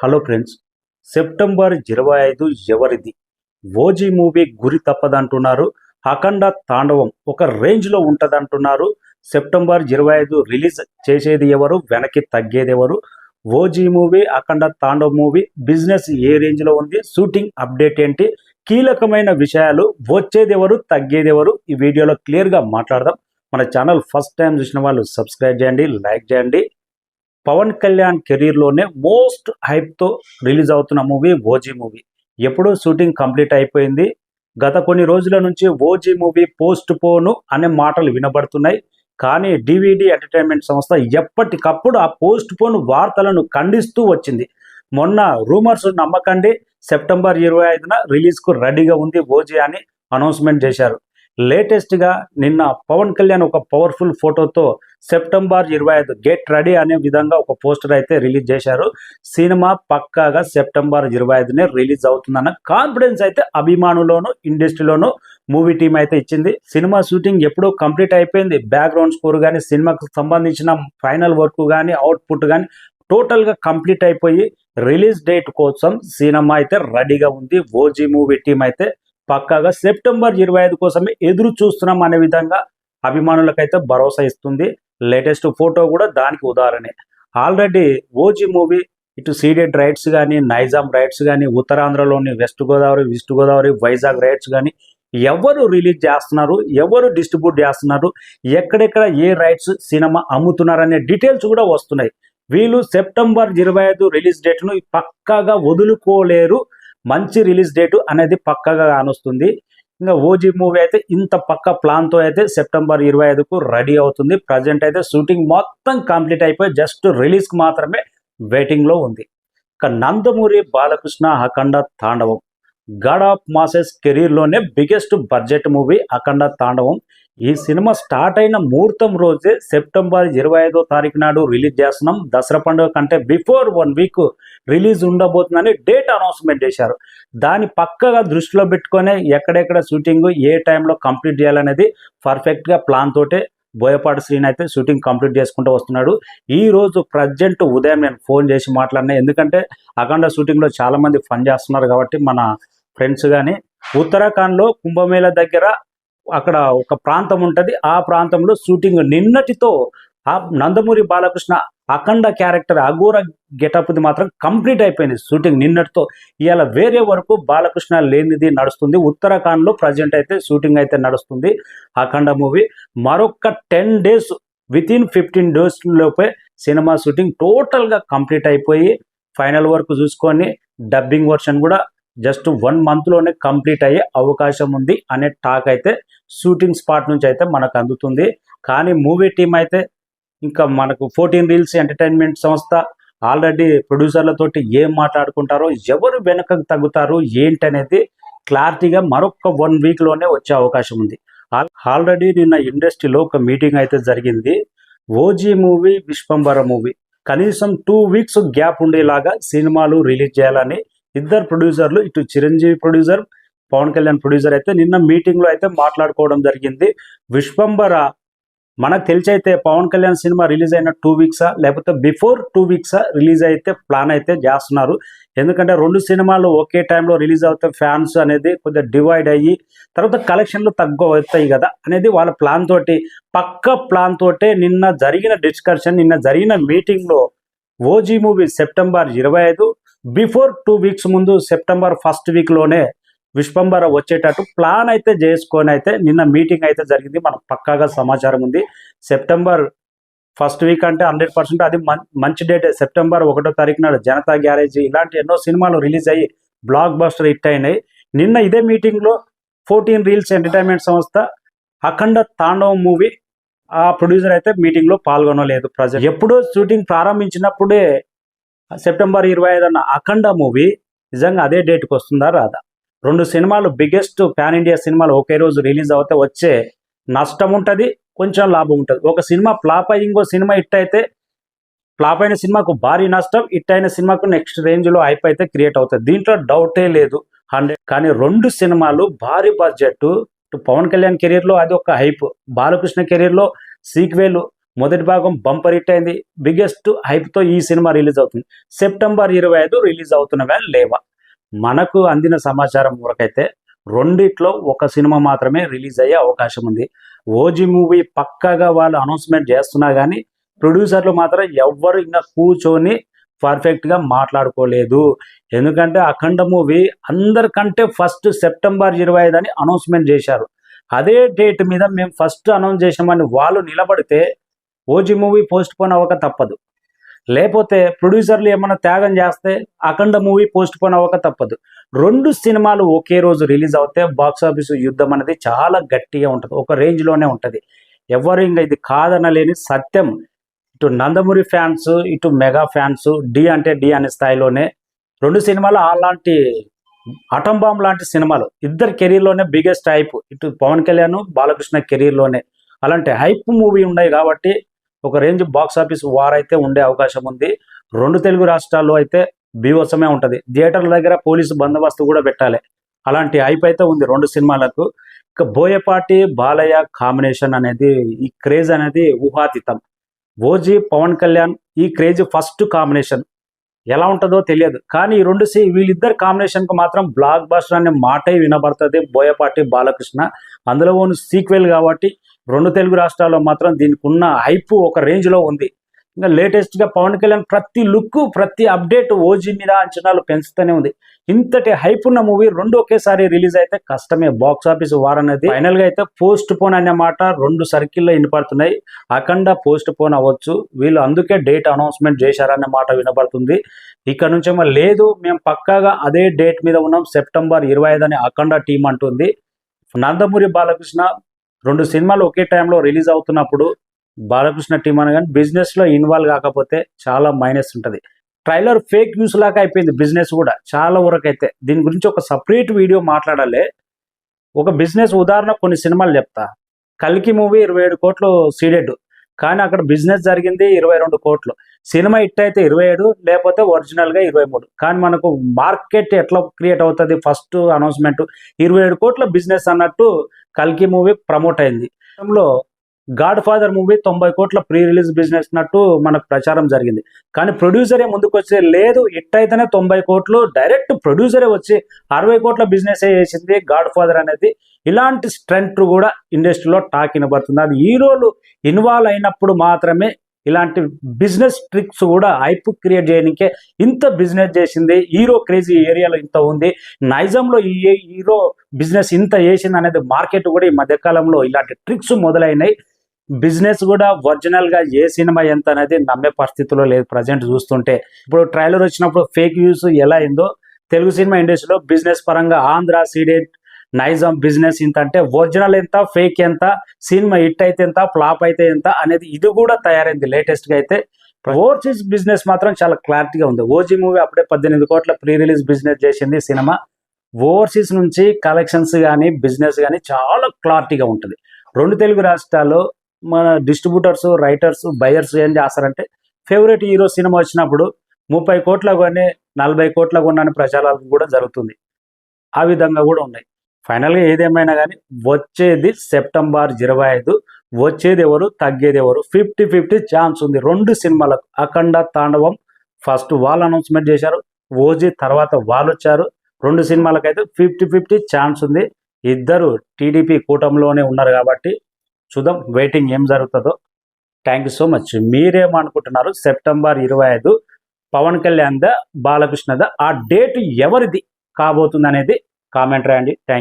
Hello friends, September 25 ఎవరిది? OG movie గురి తప్పదంటున్నారు. అఖండ తాండవం ఒక రేంజ్లో ఉంటుందంటున్నారు. సెప్టెంబర్ 25 రిలీజ్ చేసేది ఎవరు, వెనక్కి తగ్గేది ఎవరు? ఓజీ మూవీ, అఖండ తాండవం మూవీ బిజినెస్ ఏ రేంజ్లో ఉంది, షూటింగ్ అప్డేట్ ఏంటి, కీలకమైన విషయాలు, వచ్చేది ఎవరు, తగ్గేది ఎవరు, ఈ వీడియోలో క్లియర్గా మాట్లాడదాం. మన ఛానల్ ఫస్ట్ టైం చూసిన వాళ్ళు సబ్స్క్రైబ్ చేయండి, లైక్ చేయండి. పవన్ కళ్యాణ్ కెరీర్లోనే మోస్ట్ హైప్తో రిలీజ్ అవుతున్న మూవీ ఓజీ మూవీ. ఎప్పుడో షూటింగ్ కంప్లీట్ అయిపోయింది. గత కొన్ని రోజుల నుంచి ఓజీ మూవీ పోస్ట్ పోను అనే మాటలు వినబడుతున్నాయి. కానీ డివిడి ఎంటర్టైన్మెంట్ సంస్థ ఎప్పటికప్పుడు ఆ పోస్ట్ పోన్ వార్తలను ఖండిస్తూ వచ్చింది. మొన్న రూమర్స్ నమ్మకండి, సెప్టెంబర్ 25న రిలీజ్కు రెడీగా ఉంది ఓజీ అని అనౌన్స్మెంట్ చేశారు. లేటెస్ట్గా నిన్న పవన్ కళ్యాణ్ ఒక పవర్ఫుల్ ఫోటోతో సెప్టెంబర్ 25 గెట్ రెడీ అనే విధంగా ఒక పోస్టర్ అయితే రిలీజ్ చేశారు. సినిమా పక్కాగా సెప్టెంబర్ 25నే రిలీజ్ అవుతుందన్న కాన్ఫిడెన్స్ అయితే అభిమానులోను, ఇండస్ట్రీలోను మూవీ టీం అయితే ఇచ్చింది. సినిమా షూటింగ్ ఎప్పుడూ కంప్లీట్ అయిపోయింది. బ్యాక్గ్రౌండ్ స్కోర్ కానీ, సినిమాకు సంబంధించిన ఫైనల్ వర్క్ కానీ, అవుట్పుట్ కానీ టోటల్గా కంప్లీట్ అయిపోయి రిలీజ్ డేట్ కోసం సినిమా అయితే రెడీగా ఉంది. ఓజీ మూవీ టీం అయితే పక్కాగా సెప్టెంబర్ 25 కోసమే ఎదురు చూస్తున్నాం అనే విధంగా అభిమానులకైతే భరోసా ఇస్తుంది. లేటెస్ట్ ఫోటో కూడా దానికి ఉదాహరణే. ఆల్రెడీ ఓజీ మూవీ ఇటు సీడెడ్ రైట్స్ కానీ, నైజాం రైట్స్ కానీ, ఉత్తరాంధ్రలోని West Godavari, East Godavari, Vizag rights కానీ ఎవరు రిలీజ్ చేస్తున్నారు, ఎవరు డిస్ట్రిబ్యూట్ చేస్తున్నారు, ఎక్కడెక్కడ ఏ రైట్స్ సినిమా అమ్ముతున్నారనే డీటెయిల్స్ కూడా వస్తున్నాయి. వీళ్ళు సెప్టెంబర్ 25 రిలీజ్ డేట్ను పక్కాగా వదులుకోలేరు. మంచి రిలీజ్ డేటు అనేది పక్కగా కానొస్తుంది. ఇంకా ఓజీ మూవీ అయితే ఇంత పక్క ప్లాన్తో అయితే సెప్టెంబర్ 25కు రెడీ అవుతుంది. ప్రజెంట్ అయితే షూటింగ్ మొత్తం కంప్లీట్ అయిపోయి జస్ట్ రిలీజ్కి మాత్రమే వెయిటింగ్లో ఉంది. ఇక Nandamuri Balakrishna Akhanda Thandavam God of masses కెరీర్లోనే biggest budget movie Akhanda Thandavam. ఈ సినిమా స్టార్ట్ అయిన ముహూర్తం రోజే సెప్టెంబర్ 25వ తారీఖు నాడు రిలీజ్ చేస్తున్నాం. దసరా పండుగ కంటే బిఫోర్ 1 వీక్ రిలీజ్ ఉండబోతుందని డేట్ అనౌన్స్మెంట్ చేశారు. దాన్ని పక్కగా దృష్టిలో పెట్టుకొని ఎక్కడెక్కడ షూటింగ్ ఏ టైంలో కంప్లీట్ చేయాలనేది పర్ఫెక్ట్గా ప్లాన్ తోటే బోయపాటి శ్రీని అయితే షూటింగ్ కంప్లీట్ చేసుకుంటూ వస్తున్నాడు. ఈ రోజు ప్రజెంట్ ఉదయం నేను ఫోన్ చేసి మాట్లాడినా, ఎందుకంటే అఖండ షూటింగ్లో చాలామంది ఫన్ చేస్తున్నారు కాబట్టి మన ఫ్రెండ్స్. కానీ ఉత్తరాఖండ్లో కుంభమేళ దగ్గర అక్కడ ఒక ప్రాంతం ఉంటుంది. ఆ ప్రాంతంలో షూటింగ్ నిన్నటితో ఆ నందమూరి బాలకృష్ణ అఖండ క్యారెక్టర్ అఘోర గెటప్ది మాత్రం కంప్లీట్ అయిపోయింది. షూటింగ్ నిన్నటితో ఇవాళ వేరే వరకు బాలకృష్ణ లేనిది నడుస్తుంది. ఉత్తరాఖండ్లో ప్రజెంట్ అయితే షూటింగ్ అయితే నడుస్తుంది అఖండ మూవీ. మరొక 10 days వితిన్ 15 days లోపే సినిమా షూటింగ్ టోటల్గా కంప్లీట్ అయిపోయి ఫైనల్ వర్క్ చూసుకొని డబ్బింగ్ వర్షన్ కూడా జస్ట్ 1 monthలోనే కంప్లీట్ అయ్యే అవకాశం ఉంది అనే టాక్ అయితే షూటింగ్ స్పాట్ నుంచి అయితే మనకు అందుతుంది. కానీ మూవీ టీం అయితే ఇంకా మనకు 14 Reels ఎంటర్టైన్మెంట్ సంస్థ ఆల్రెడీ ప్రొడ్యూసర్లతోటి ఏం మాట్లాడుకుంటారో, ఎవరు వెనకకు తగ్గుతారు ఏంటనేది క్లారిటీగా మరొక 1 వీక్లోనే వచ్చే అవకాశం ఉంది. ఆల్రెడీ నిన్న ఇండస్ట్రీలో ఒక మీటింగ్ అయితే జరిగింది. ఓజీ మూవీ, విశ్వంబర మూవీ కనీసం 2 weeks గ్యాప్ ఉండేలాగా సినిమాలు రిలీజ్ చేయాలని ఇద్దరు ప్రొడ్యూసర్లు, ఇటు చిరంజీవి ప్రొడ్యూసర్, పవన్ కళ్యాణ్ ప్రొడ్యూసర్ అయితే నిన్న మీటింగ్లో అయితే మాట్లాడుకోవడం జరిగింది. విశ్వంబర మనకు తెలిసి అయితే పవన్ కళ్యాణ్ సినిమా రిలీజ్ అయిన 2 weeks లేకపోతే బిఫోర్ 2 weeks రిలీజ్ అయితే ప్లాన్ అయితే చేస్తున్నారు. ఎందుకంటే 2 సినిమాలు ఒకే టైంలో రిలీజ్ అవుతే ఫ్యాన్స్ అనేది కొద్దిగా డివైడ్ అయ్యి తర్వాత కలెక్షన్లు తక్కువ అవుతాయి కదా అనేది వాళ్ళ ప్లాన్ తోటి, పక్క ప్లాన్ తోటే నిన్న జరిగిన డిస్కషన్, నిన్న జరిగిన మీటింగ్లో OG movie September 25 before 2 weeks ముందు సెప్టెంబర్ 1st వీక్లోనే విశ్వంబర వచ్చేటట్టు ప్లాన్ అయితే చేసుకొని అయితే నిన్న మీటింగ్ అయితే జరిగింది. మనకు పక్కాగా సమాచారం ఉంది. సెప్టెంబర్ 1st వీక్ అంటే 100% అది మంచి డేటే. సెప్టెంబర్ 1వ తారీఖు నాడు జనతా గ్యారేజ్ ఇలాంటి ఎన్నో సినిమాలు రిలీజ్ అయ్యి బ్లాక్ బస్టర్ హిట్ అయినాయి. నిన్న ఇదే మీటింగ్లో 14 Reels ఎంటర్టైన్మెంట్ సంస్థ అఖండ తాండవం మూవీ ఆ ప్రొడ్యూసర్ అయితే మీటింగ్లో పాల్గొనలేదు. ప్రజెంట్ ఎప్పుడో షూటింగ్ ప్రారంభించినప్పుడే సెప్టెంబర్ 25 అన్న అఖండ మూవీ నిజంగా అదే డేట్కి వస్తుందా రాదా? 2 సినిమాలు బిగ్గెస్ట్ పాన్ ఇండియా సినిమాలు ఒకే రోజు రిలీజ్ అవుతే వచ్చే నష్టం ఉంటుంది, కొంచెం లాభం ఉంటుంది. ఒక సినిమా ఫ్లాప్ అయ్యి ఇంకో సినిమా హిట్ అయితే ఫ్లాప్ అయిన సినిమాకు భారీ నష్టం, హిట్ అయిన సినిమాకు నెక్స్ట్ రేంజ్లో హైప్ అయితే క్రియేట్ అవుతుంది. దీంట్లో డౌటే లేదు 100. కానీ 2 సినిమాలు భారీ బడ్జెట్. పవన్ కళ్యాణ్ కెరీర్లో అది ఒక హైప్, బాలకృష్ణ కెరీర్లో సీక్వెల్ మొదటి భాగం బంపర్ హిట్ అయింది. బిగ్గెస్ట్ హైప్తో ఈ సినిమా రిలీజ్ అవుతుంది. సెప్టెంబర్ 25 రిలీజ్ అవుతున్నవా లేవా? మనకు అందిన సమాచారం వరకైతే రెండిట్లో ఒక సినిమా మాత్రమే రిలీజ్ అయ్యే అవకాశం ఉంది. ఓజీ మూవీ పక్కాగా వాళ్ళు అనౌన్స్మెంట్ చేస్తున్నా కానీ ప్రొడ్యూసర్లు మాత్రం ఎవ్వరు ఇంకా కూర్చొని పర్ఫెక్ట్గా మాట్లాడుకోలేదు. ఎందుకంటే అఖండ మూవీ అందరికంటే ఫస్ట్ సెప్టెంబర్ 25 అని అనౌన్స్మెంట్ చేశారు. అదే డేట్ మీద మేము ఫస్ట్ అనౌన్స్ చేసామని వాళ్ళు నిలబడితే ఓజీ మూవీ పోస్ట్ పోన్ అవ్వక తప్పదు. లేకపోతే ప్రొడ్యూసర్లు ఏమైనా త్యాగం చేస్తే అఖండ మూవీ పోస్ట్ పోన్ అవ్వక తప్పదు. రెండు సినిమాలు ఒకే రోజు రిలీజ్ అవుతే బాక్సాఫీస్ యుద్ధం అనేది చాలా గట్టిగా ఉంటుంది, ఒక రేంజ్లోనే ఉంటుంది. ఎవరు ఇంకా ఇది కాదనలేని సత్యం. ఇటు నందమూరి ఫ్యాన్స్, ఇటు మెగా ఫ్యాన్స్ డి అంటే డి అనే స్థాయిలోనే రెండు సినిమాలు అలాంటి అటంబాంబ్ లాంటి సినిమాలు. ఇద్దరు కెరీర్లోనే బిగ్గెస్ట్ హైప్. ఇటు పవన్ కళ్యాణ్, బాలకృష్ణ కెరీర్లోనే అలాంటి హైప్ మూవీ ఉన్నాయి కాబట్టి ఒక రేంజ్ బాక్స్ ఆఫీస్ వార్ అయితే ఉండే అవకాశం ఉంది. రెండు తెలుగు రాష్ట్రాల్లో అయితే బీభత్సమే ఉంటుంది. థియేటర్ల దగ్గర పోలీసు బందోబస్తు కూడా పెట్టాలి. అలాంటి హైప్ అయితే ఉంది రెండు సినిమాలకు. ఇక బోయపాటి బాలయ్య కాంబినేషన్ అనేది, ఈ క్రేజ్ అనేది ఊహాతీతం. ఓజీ పవన్ కళ్యాణ్ ఈ క్రేజ్ ఫస్ట్ కాంబినేషన్ ఎలా ఉంటుందో తెలియదు, కానీ ఈ రెండు వీళ్ళిద్దరు కాంబినేషన్కు మాత్రం బ్లాక్ బస్టర్ అనే మాటే వినబడుతుంది. బోయపాటి బాలకృష్ణ అందులో ఉన్న సీక్వెల్ కాబట్టి రెండు తెలుగు రాష్ట్రాల్లో మాత్రం దీనికి ఉన్న హైప్ ఒక రేంజ్లో ఉంది. ఇంకా లేటెస్ట్గా పవన్ కళ్యాణ్ ప్రతి లుక్, ప్రతి అప్డేట్ ఓజీ మీద అంచనాలు పెంచుతూనే ఉంది. ఇంతటి హైప్ ఉన్న మూవీ రెండు ఒకేసారి రిలీజ్ అయితే కష్టమే. బాక్స్ ఆఫీస్ వార్ అనేది ఫైనల్గా అయితే పోస్ట్ పోన్ అనే మాట రెండు సర్కిల్లో వినపడుతున్నాయి. అఖండ పోస్ట్ పోన్ అవ్వచ్చు, వీళ్ళు అందుకే డేట్ అనౌన్స్మెంట్ చేశారనే మాట వినపడుతుంది. ఇక్కడ నుంచేమో లేదు, మేము పక్కాగా అదే డేట్ మీద ఉన్నాం, సెప్టెంబర్ 25 అని అఖండ టీం అంటుంది. నందమూరి బాలకృష్ణ రెండు సినిమాలు ఒకే టైంలో రిలీజ్ అవుతున్నప్పుడు బాలకృష్ణ టీం అనగానే బిజినెస్లో ఇన్వాల్వ్ కాకపోతే చాలా మైనస్ ఉంటుంది. ట్రైలర్ ఫేక్ న్యూస్ లాగా అయిపోయింది బిజినెస్ కూడా చాలా వరకు అయితే. దీని గురించి ఒక సపరేట్ వీడియో మాట్లాడాలి. ఒక బిజినెస్ ఉదాహరణ కొన్ని సినిమాలు చెప్తా. కల్కి మూవీ 27 కోట్లు సీడెడ్, కానీ అక్కడ బిజినెస్ జరిగింది 22 కోట్లు. సినిమా హిట్ అయితే 27, లేకపోతే ఒరిజినల్గా 23. కానీ మనకు మార్కెట్ ఎట్లా క్రియేట్ అవుతుంది? ఫస్ట్ అనౌన్స్మెంట్ 27 కోట్ల బిజినెస్ అన్నట్టు కల్కి మూవీ ప్రమోట్ అయింది. గాడ్ ఫాదర్ మూవీ 90 కోట్ల ప్రీ రిలీజ్ బిజినెస్ అన్నట్టు మనకు ప్రచారం జరిగింది. కానీ ప్రొడ్యూసరే ముందుకు వచ్చి లేదు, హిట్ అయితేనే 90 కోట్లు, డైరెక్ట్ ప్రొడ్యూసరే వచ్చి 60 కోట్ల బిజినెస్ చేసింది గాడ్ ఫాదర్ అనేది. ఇలాంటి స్ట్రెంత్ కూడా ఇండస్ట్రీలో టాక్ వినబడుతుంది. అది హీరోలు ఇన్వాల్వ్ అయినప్పుడు మాత్రమే ఇలాంటి బిజినెస్ ట్రిక్స్ కూడా హైప్ క్రియేట్ చేయడానికే ఇంత బిజినెస్ చేసింది. హీరో క్రేజీ ఏరియాలో ఇంత ఉంది, నైజంలో ఈ హీరో బిజినెస్ ఇంత చేసింది అనేది మార్కెట్ కూడా ఈ మధ్యకాలంలో ఇలాంటి ట్రిక్స్ మొదలైనాయి. బిజినెస్ కూడా ఒరిజినల్గా ఏ సినిమా ఎంత అనేది నమ్మే పరిస్థితిలో లేదు ప్రజెంట్ చూస్తుంటే. ఇప్పుడు ట్రైలర్ వచ్చినప్పుడు ఫేక్ న్యూస్ ఎలా అయిందో తెలుగు సినిమా ఇండస్ట్రీలో బిజినెస్ పరంగా ఆంధ్ర సీడెడ్, నైజాం బిజినెస్ ఇంత అంటే ఒరిజినల్ ఎంత, ఫేక్ ఎంత, సినిమా హిట్ అయితే ఎంత, ఫ్లాప్ అయితే ఎంత అనేది ఇది కూడా తయారైంది లేటెస్ట్గా అయితే. ఓవర్సీస్ బిజినెస్ మాత్రం చాలా క్లారిటీగా ఉంది. ఓజీ మూవీ అప్పుడే 18 కోట్ల ప్రీ రిలీజ్ బిజినెస్ చేసింది సినిమా. ఓవర్సీస్ నుంచి కలెక్షన్స్ కానీ బిజినెస్ కానీ చాలా క్లారిటీగా ఉంటుంది. రెండు తెలుగు రాష్ట్రాల్లో మన డిస్ట్రిబ్యూటర్స్, రైటర్స్, బయర్స్ ఏం చేస్తారంటే ఫేవరెట్ హీరో సినిమా వచ్చినప్పుడు 30 కోట్ల కొని 40 కోట్ల కొనని ప్రచారాలు కూడా జరుగుతుంది. ఆ విధంగా కూడా ఉన్నాయి. ఫైనల్గా ఏదేమైనా కానీ వచ్చేది సెప్టెంబర్ 25. వచ్చేది ఎవరు, తగ్గేది ఎవరు? 50-50 ఛాన్స్ ఉంది రెండు సినిమాలకు. అఖండ, తాండవం ఫస్ట్ వాళ్ళు అనౌన్స్మెంట్ చేశారు, ఓజీ తర్వాత వాళ్ళు వచ్చారు. రెండు సినిమాలకైతే 50-50 ఛాన్స్ ఉంది. ఇద్దరు టీడీపీ కూటమిలోనే ఉన్నారు కాబట్టి చూద్దాం వెయిటింగ్ ఏం జరుగుతుందో. Thank you so much. మీరేమనుకుంటున్నారు? సెప్టెంబర్ 25 పవన్ కళ్యాణ్ దా, బాలకృష్ణ దా, ఆ డేట్ ఎవరిది కాబోతుంది అనేది కామెంట్ రాయండి. థ్యాంక్